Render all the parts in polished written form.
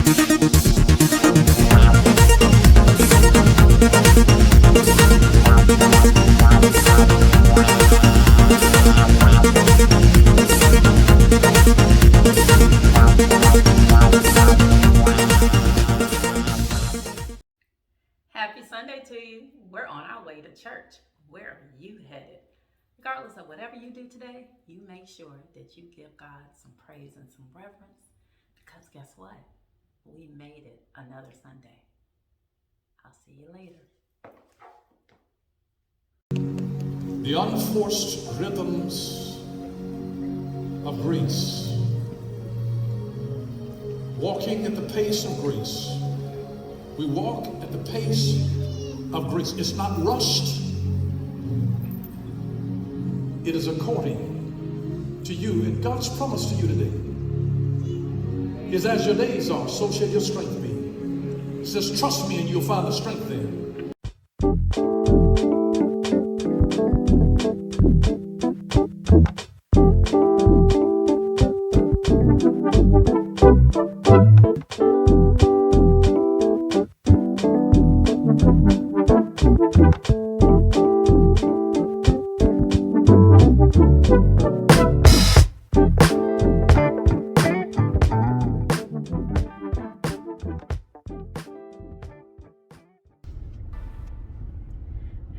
Happy Sunday to you. We're on our way to church. Where are you headed? Regardless of whatever you do today, you make sure that you give God some praise and some reverence because guess what? We made it another Sunday. I'll see you later. The unforced rhythms of grace. Walking at the pace of grace. We walk at the pace of grace. It's not rushed. It is according to you. And God's promise to you today is as your days are, so shall your strength be. He says, trust me and you'll find the strength there.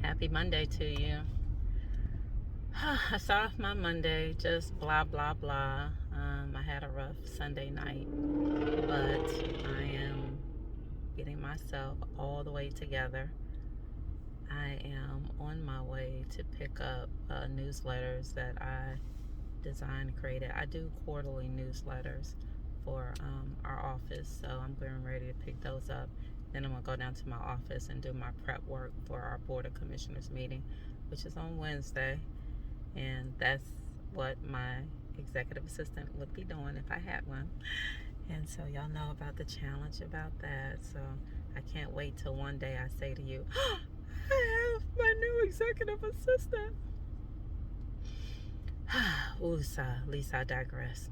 Happy Monday to you. I started off my Monday just blah, blah, blah. I had a rough Sunday night, but I am getting myself all the way together. I am on my way to pick up newsletters that I designed and created. I do quarterly newsletters for our office, so I'm getting ready to pick those up. Then I'm going to go down to my office and do my prep work for our Board of Commissioners meeting, which is on Wednesday. And that's what my executive assistant would be doing if I had one. And so y'all know about the challenge about that. So I can't wait till one day I say to you, oh, I have my new executive assistant. At least I digress.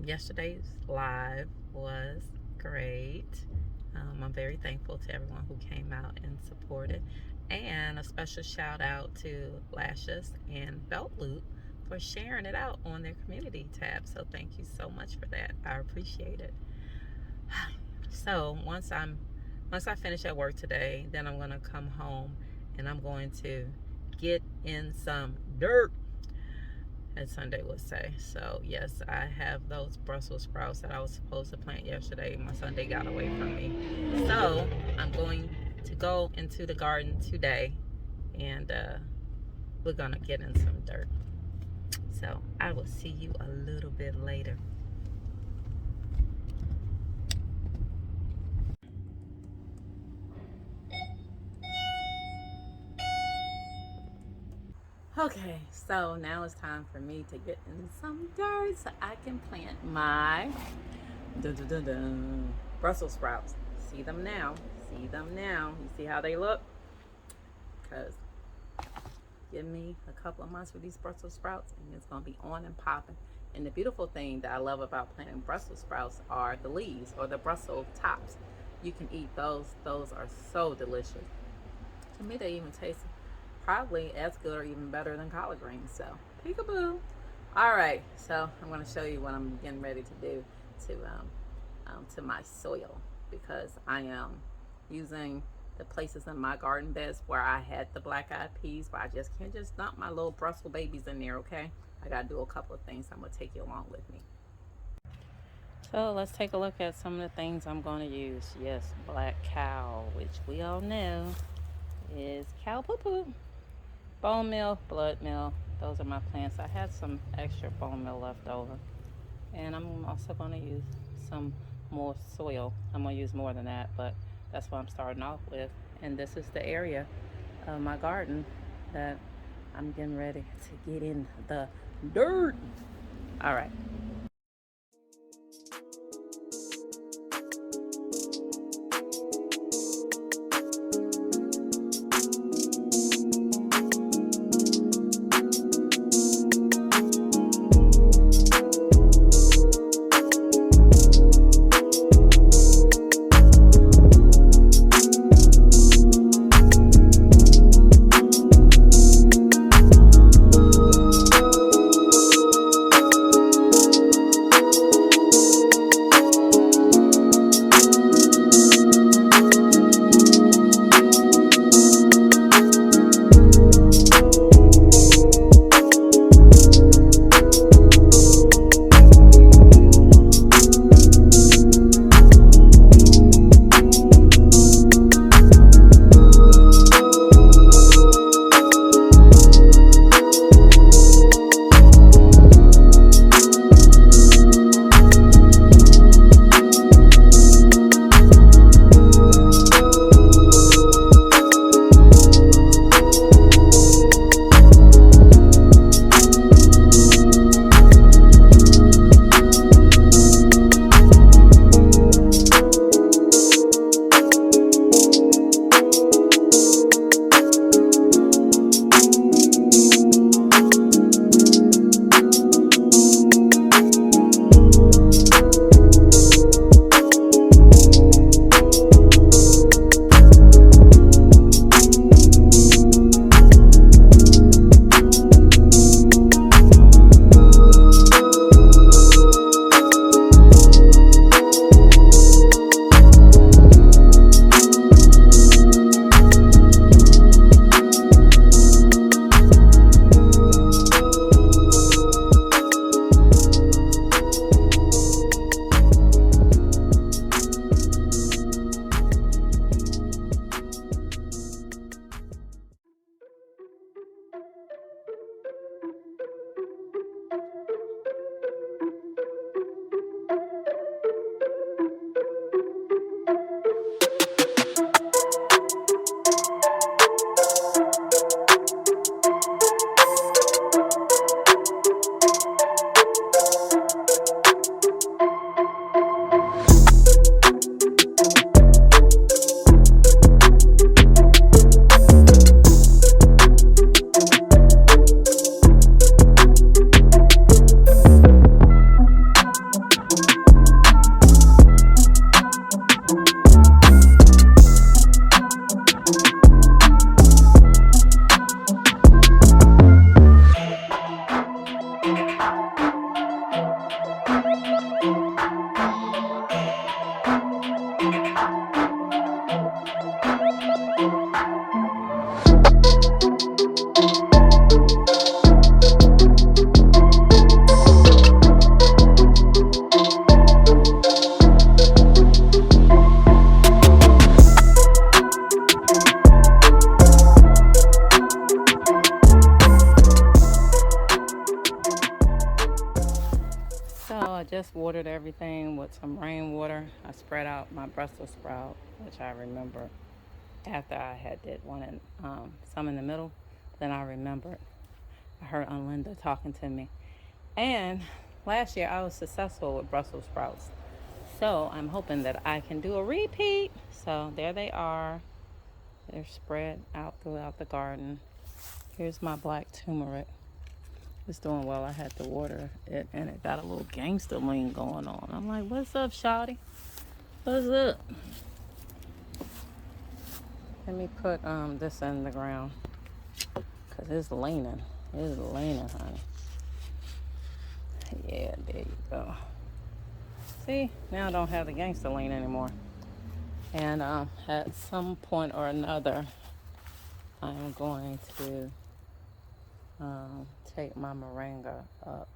Yesterday's live was great. I'm very thankful to everyone who came out and supported. And a special shout out to Lashes and Belt Loop for sharing it out on their community tab. So thank you so much for that. I appreciate it. So once I finish at work today, then I'm gonna come home and I'm going to get in some dirt, as Sunday would say. So yes, I have those Brussels sprouts that I was supposed to plant yesterday. My Sunday got away from me. So I'm going to go into the garden today and we're gonna get in some dirt. So I will see you a little bit later. Okay, so now it's time for me to get in some dirt so I can plant my Brussels sprouts. See them now. See them now. You see how they look? Because give me a couple of months with these Brussels sprouts and it's going to be on and popping. And the beautiful thing that I love about planting Brussels sprouts are the leaves or the Brussels tops. You can eat those. Those are so delicious. To me, they even taste probably as good or even better than collard greens. So peekaboo. All right, so I'm going to show you what I'm getting ready to do to my soil, because I am using the places in my garden beds where I had the black-eyed peas, but I just can't just dump my little Brussels babies in there. Okay, I gotta do a couple of things. I'm gonna take you along with me. So let's take a look at some of the things I'm going to use. Yes, black cow, which we all know is cow poo-poo. Bone meal, blood meal, those are my plants. I had some extra bone meal left over. And I'm also going to use some more soil. I'm going to use more than that, but that's what I'm starting off with. And this is the area of my garden that I'm getting ready to get in the dirt. All right. everything with some rainwater. I spread out my Brussels sprout, which I remember after I had did one in, some in the middle. Then I remembered I heard Aunt Linda talking to me. And last year I was successful with Brussels sprouts. So I'm hoping that I can do a repeat. So there they are. They're spread out throughout the garden. Here's my black turmeric. It's doing well. I had to water it and it got a little gangster lean going on. I'm like, what's up, shawty? What's up? Let me put this in the ground because it's leaning. It's leaning, honey. Yeah, there you go. See, now I don't have the gangster lean anymore. And at some point or another, I'm going to take my moringa up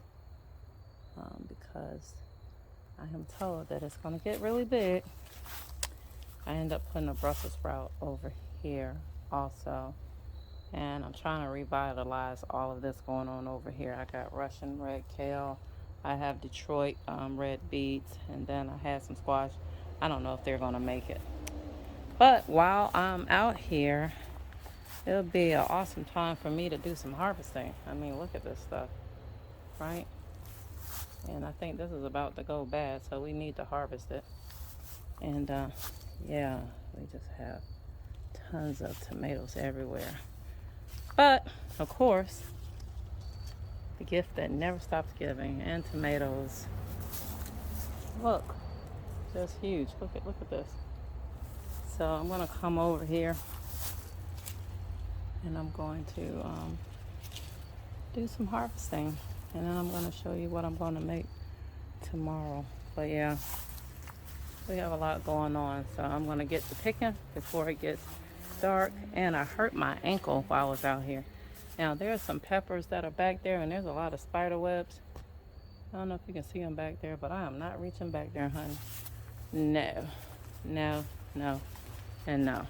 because I am told that it's going to get really big. I end up putting a Brussels sprout over here also. And I'm trying to revitalize all of this going on over here. I got Russian red kale. I have Detroit red beets. And then I had some squash. I don't know if they're going to make it. But while I'm out here, it'll be an awesome time for me to do some harvesting. I mean, look at this stuff, right? And I think this is about to go bad, so we need to harvest it. And yeah, we just have tons of tomatoes everywhere. But of course, the gift that never stops giving, and tomatoes. Look, just huge. Look at this. So I'm gonna come over here, and I'm going to do some harvesting, and then I'm gonna show you what I'm gonna make tomorrow. But yeah, we have a lot going on, so I'm gonna get to picking before it gets dark. And I hurt my ankle while I was out here. Now there's some peppers that are back there, and there's a lot of spider webs. I don't know if you can see them back there, but I am not reaching back there, honey. No, no, no, and no.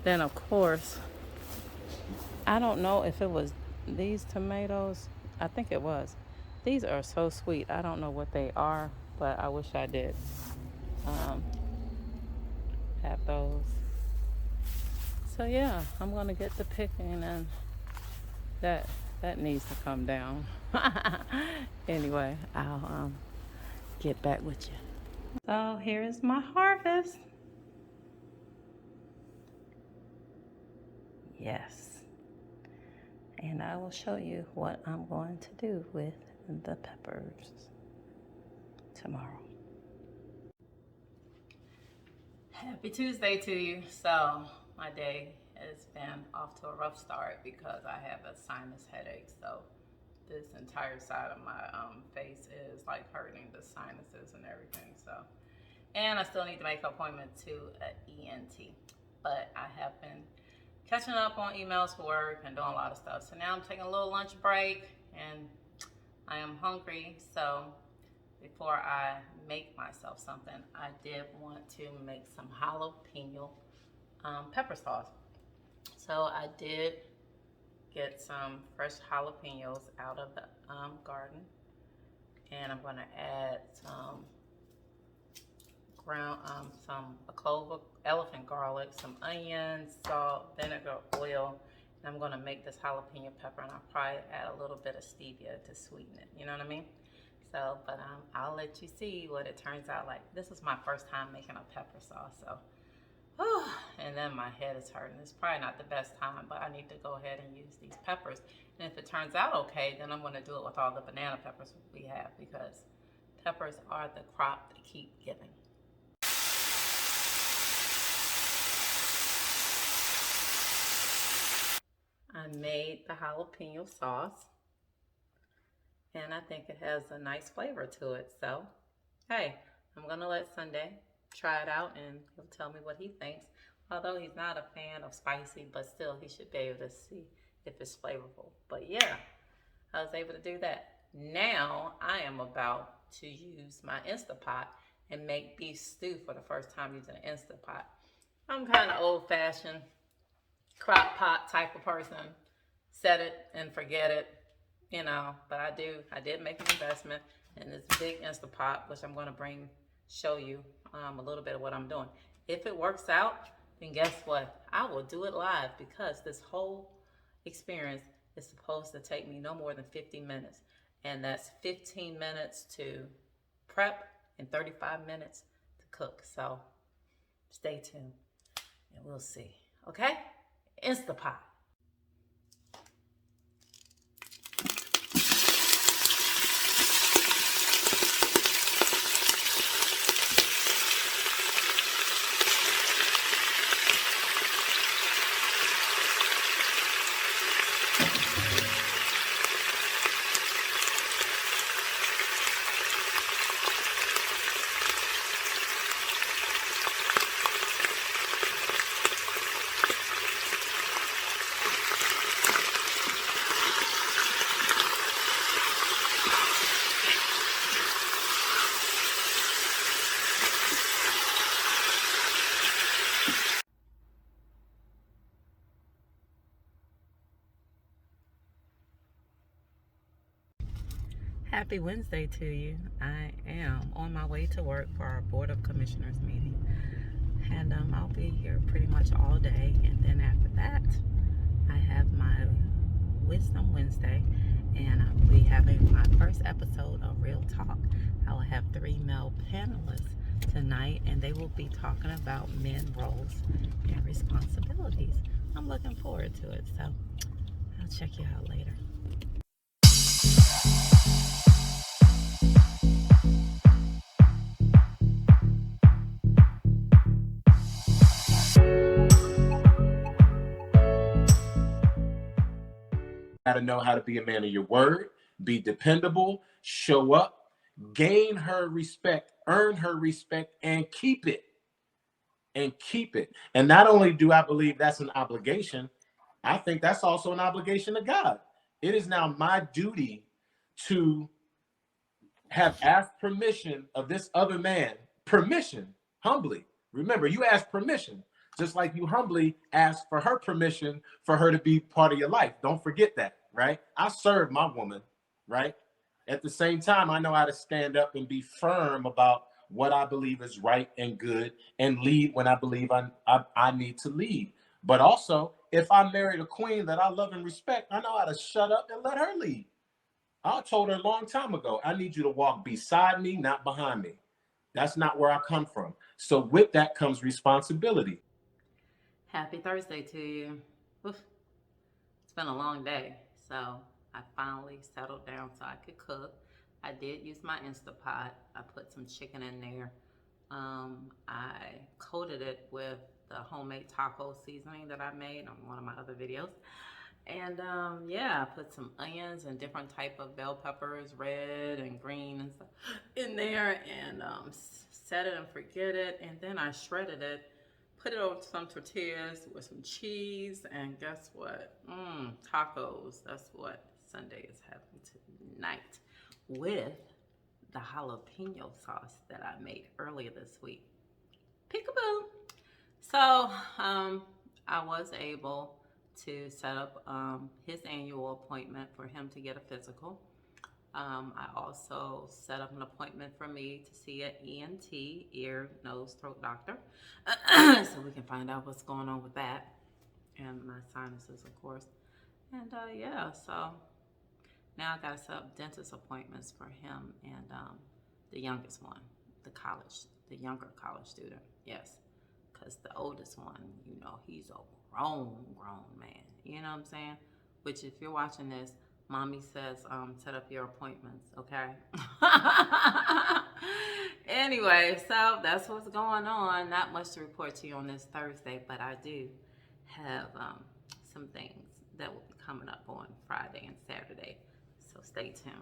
Then of course, I don't know if it was these tomatoes. I think it was. These are so sweet. I don't know what they are, but I wish I did have those. So yeah, I'm gonna get to picking, and that needs to come down. Anyway, I'll get back with you. So here is my harvest. Yes. And I will show you what I'm going to do with the peppers tomorrow. Happy Tuesday to you. So my day has been off to a rough start because I have a sinus headache. So this entire side of my face is like hurting, the sinuses and everything. So, and I still need to make an appointment to an ENT. But I have been catching up on emails for work and doing a lot of stuff. So now I'm taking a little lunch break and I am hungry. So before I make myself something, I did want to make some jalapeno pepper sauce. So I did get some fresh jalapenos out of the garden, and I'm gonna add some a clove of elephant garlic, some onions, salt, vinegar, oil, and I'm gonna make this jalapeno pepper, and I'll probably add a little bit of stevia to sweeten it. You know what I mean? So, but I'll let you see what it turns out like. This is my first time making a pepper sauce, so. And then my head is hurting. It's probably not the best time, but I need to go ahead and use these peppers. And if it turns out okay, then I'm gonna do it with all the banana peppers we have, because peppers are the crop that keep giving. I made the jalapeno sauce, and I think it has a nice flavor to it. So, hey, I'm gonna let Sunday try it out, and he'll tell me what he thinks. Although he's not a fan of spicy, but still he should be able to see if it's flavorful. But yeah, I was able to do that. Now I am about to use my Instapot and make beef stew for the first time using an Instapot. I'm kind of old-fashioned, crock pot type of person. Set it and forget it, you know, but I did make an investment. And this big Instapot, which I'm going to show you a little bit of what I'm doing. If it works out, then guess what? I will do it live, because this whole experience is supposed to take me no more than 50 minutes. And that's 15 minutes to prep and 35 minutes to cook. So stay tuned and we'll see. Okay? Instapot. Happy Wednesday to you. I am on my way to work for our Board of Commissioners meeting. And I'll be here pretty much all day. And then after that, I have my Wisdom Wednesday. And I'll be having my first episode of Real Talk. I will have 3 male panelists tonight. And they will be talking about men roles and responsibilities. I'm looking forward to it. So I'll check you out later. Got to know how to be a man of your word, be dependable, show up, gain her respect, earn her respect, and keep it. And keep it. And not only do I believe that's an obligation, I think that's also an obligation to God. It is now my duty to have asked permission of this other man, permission, humbly. Remember, you ask permission, just like you humbly ask for her permission for her to be part of your life. Don't forget that, right? I serve my woman, right? At the same time, I know how to stand up and be firm about what I believe is right and good, and lead when I believe I need to lead. But also, if I married a queen that I love and respect, I know how to shut up and let her lead. I told her a long time ago, I need you to walk beside me, not behind me. That's not where I come from. So with that comes responsibility. Happy Thursday to you. Oof. It's been a long day, so I finally settled down so I could cook. I did use my Instapot. I put some chicken in there. I coated it with the homemade taco seasoning that I made on one of my other videos. And yeah, I put some onions and different type of bell peppers, red and green and stuff in there, and set it and forget it. And then I shredded it, put it over some tortillas with some cheese, and guess what? Tacos. That's what Sunday is having tonight, with the jalapeno sauce that I made earlier this week. Peekaboo. So I was able to set up his annual appointment for him to get a physical. I also set up an appointment for me to see an ENT, ear, nose, throat doctor, so we can find out what's going on with that, and my sinuses, of course. And yeah, so now I got to set up dentist appointments for him and the youngest one, the younger college student. Yes, because the oldest one, you know, he's a grown man. You know what I'm saying? Which, if you're watching this, mommy says set up your appointments, okay? Anyway, so that's what's going on. Not much to report to you on this Thursday, but I do have some things that will be coming up on Friday and Saturday. So stay tuned.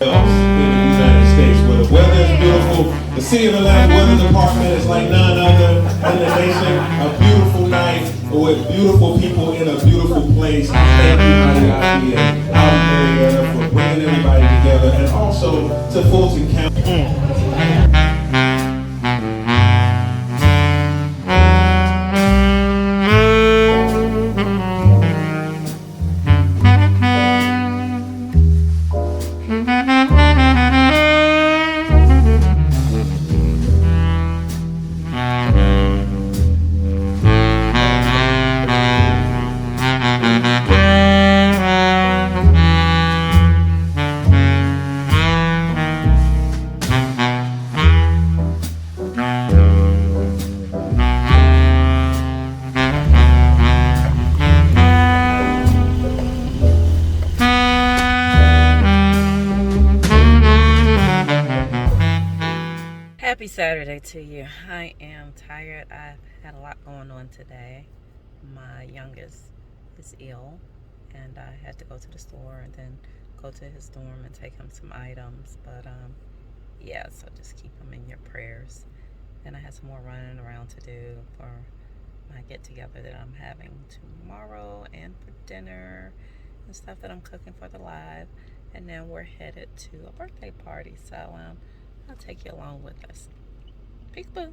else in the United States, where the weather is beautiful. The City of Atlanta Weather Department is like none other in the nation. A beautiful night with beautiful people in a beautiful place. Thank you, Mariachi and Almeria, for bringing everybody together, and also to Fulton County. Happy Saturday to you. I am tired. I've had a lot going on today. My youngest is ill, and I had to go to the store and then go to his dorm and take him some items. But yeah, so just keep him in your prayers. And I had some more running around to do for my get together that I'm having tomorrow, and for dinner and stuff that I'm cooking for the live. And then we're headed to a birthday party. So I'll take you along with us. Peekaboo.